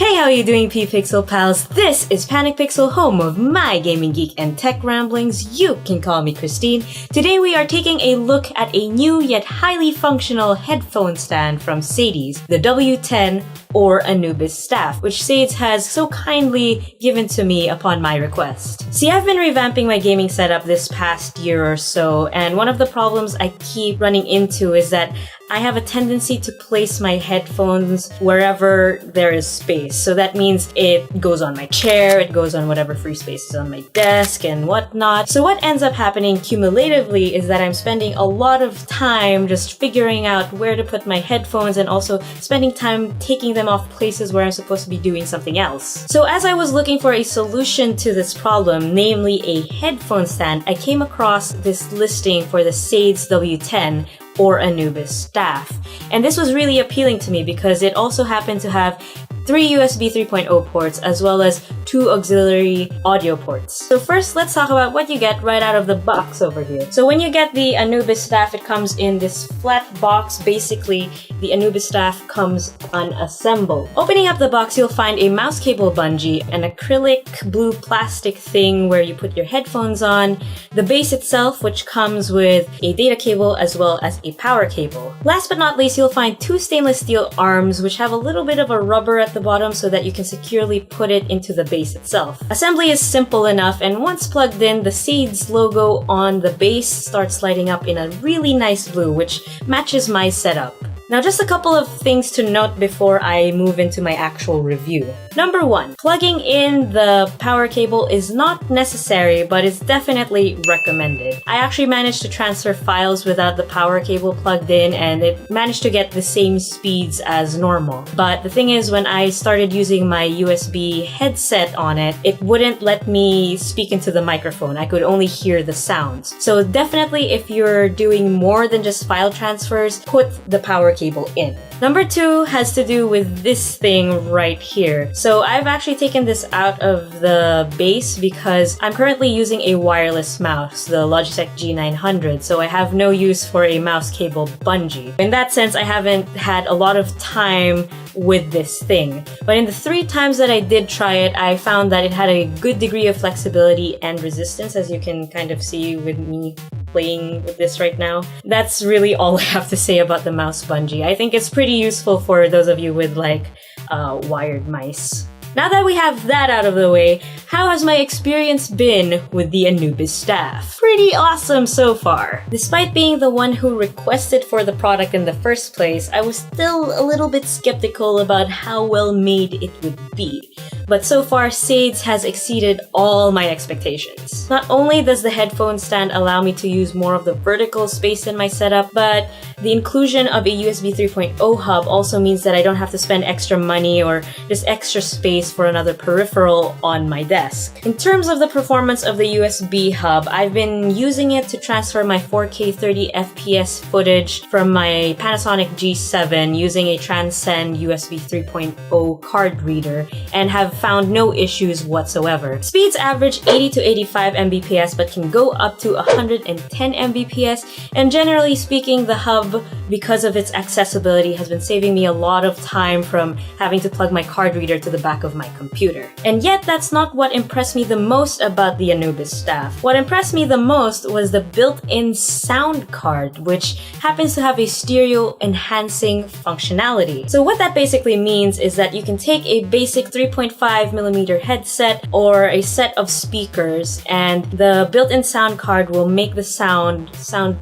Hey, how you doing, P-Pixel pals? This is PanickedPixel, home of my gaming geek and tech ramblings. You can call me Christine. Today we are taking a look at a new yet highly functional headphone stand from SADES, the W10 or Anubis staff, which SADES has so kindly given to me upon my request. See, I've been revamping my gaming setup this past year or so, and one of the problems I keep running into is that I have a tendency to place my headphones wherever there is space. So that means it goes on my chair, it goes on whatever free space is on my desk and whatnot. So what ends up happening cumulatively is that I'm spending a lot of time just figuring out where to put my headphones and also spending time taking them off places where I'm supposed to be doing something else. So as I was looking for a solution to this problem, namely a headphone stand, I came across this listing for the SADES W10 or Anubis staff. And this was really appealing to me because it also happened to have 3 USB 3.0 ports as well as 2 auxiliary audio ports. So first, let's talk about what you get right out of the box over here. So when you get the Anubis staff, it comes in this flat box. Basically, the Anubis staff comes unassembled. Opening up the box, you'll find a mouse cable bungee, an acrylic blue plastic thing where you put your headphones on, the base itself, which comes with a data cable as well as a power cable. Last but not least, you'll find 2 stainless steel arms which have a little bit of a rubber at the bottom so that you can securely put it into the base itself. Assembly is simple enough, and once plugged in, the SADES logo on the base starts lighting up in a really nice blue, which matches my setup. Now, just a couple of things to note before I move into my actual review. Number 1, plugging in the power cable is not necessary, but it's definitely recommended. I actually managed to transfer files without the power cable plugged in, and it managed to get the same speeds as normal. But the thing is, when I started using my USB headset on it, it wouldn't let me speak into the microphone. I could only hear the sounds. So definitely, if you're doing more than just file transfers, put the power cable in. Number 2 has to do with this thing right here. So I've actually taken this out of the base because I'm currently using a wireless mouse, the Logitech G900, so I have no use for a mouse cable bungee. In that sense, I haven't had a lot of time with this thing. But in the 3 times that I did try it, I found that it had a good degree of flexibility and resistance, as you can kind of see with me playing with this right now. That's really all I have to say about the mouse bungee. I think it's pretty useful for those of you with like wired mice. Now that we have that out of the way, how has my experience been with the Anubis staff? Pretty awesome so far. Despite being the one who requested for the product in the first place, I was still a little bit skeptical about how well made it would be. But so far, SADES has exceeded all my expectations. Not only does the headphone stand allow me to use more of the vertical space in my setup, but the inclusion of a USB 3.0 hub also means that I don't have to spend extra money or just extra space for another peripheral on my desk. In terms of the performance of the USB hub, I've been using it to transfer my 4K 30 FPS footage from my Panasonic G7 using a Transcend USB 3.0 card reader and have found no issues whatsoever. Speeds average 80 to 85 Mbps but can go up to 110 Mbps, and generally speaking, the hub, because of its accessibility, has been saving me a lot of time from having to plug my card reader to the back of my computer. And yet, that's not what impressed me the most about the Anubis staff. What impressed me the most was the built-in sound card, which happens to have a stereo enhancing functionality. So what that basically means is that you can take a basic 3.5mm headset or a set of speakers, and the built-in sound card will make the sound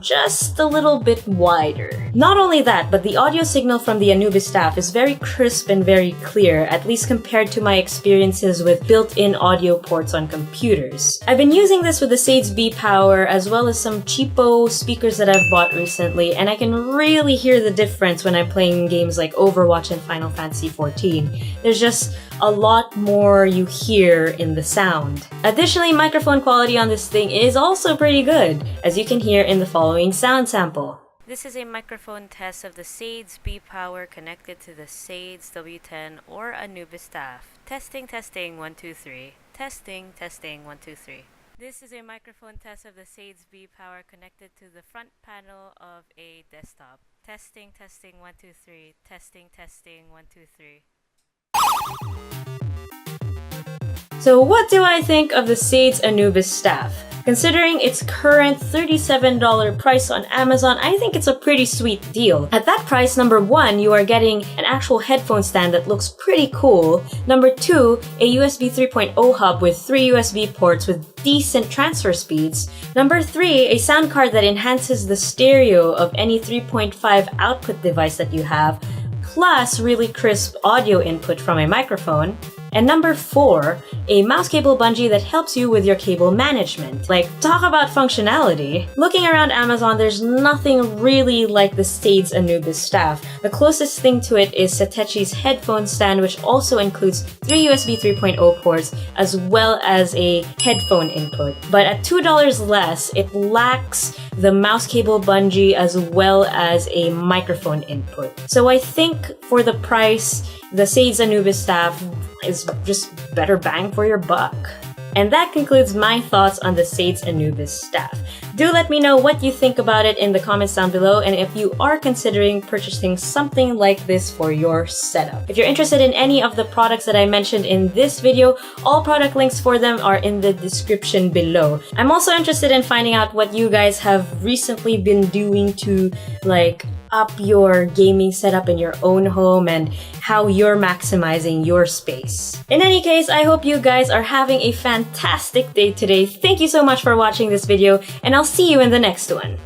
just a little bit wider. Not only that, but the audio signal from the Anubis staff is very crisp and very clear, at least compared to my experiences with built-in audio ports on computers. I've been using this with the SADES B-Power as well as some cheapo speakers that I've bought recently, and I can really hear the difference when I'm playing games like Overwatch and Final Fantasy XIV. There's just a lot more you hear in the sound. Additionally, microphone quality on this thing is also pretty good, as you can hear in the following sound sample. This is a microphone test of the SADES B-Power connected to the SADES W10 or Anubis staff. Testing, 1, 2, 3. Testing, 1, 2, 3. This is a microphone test of the SADES B-Power connected to the front panel of a desktop. Testing, 1, 2, 3. Testing, 1, 2, 3. So what do I think of the SADES Anubis staff? Considering its current $37 price on Amazon, I think it's a pretty sweet deal. At that price, number one, you are getting an actual headphone stand that looks pretty cool. Number two, a USB 3.0 hub with 3 USB ports with decent transfer speeds. Number three, a sound card that enhances the stereo of any 3.5 output device that you have, plus really crisp audio input from a microphone. And number four, a mouse cable bungee that helps you with your cable management. Like, talk about functionality. Looking around Amazon, there's nothing really like the SADES Anubis staff. The closest thing to it is Satechi's headphone stand, which also includes 3 USB 3.0 ports as well as a headphone input. But at $2 less, it lacks the mouse cable bungee as well as a microphone input. So I think for the price, the SADES Anubis staff is just better bang for your buck. And that concludes my thoughts on the SADES Anubis staff. Do let me know what you think about it in the comments down below, and if you are considering purchasing something like this for your setup. If you're interested in any of the products that I mentioned in this video, all product links for them are in the description below. I'm also interested in finding out what you guys have recently been doing to up your gaming setup in your own home and how you're maximizing your space. In any case, I hope you guys are having a fantastic day today. Thank you so much for watching this video, and I'll see you in the next one.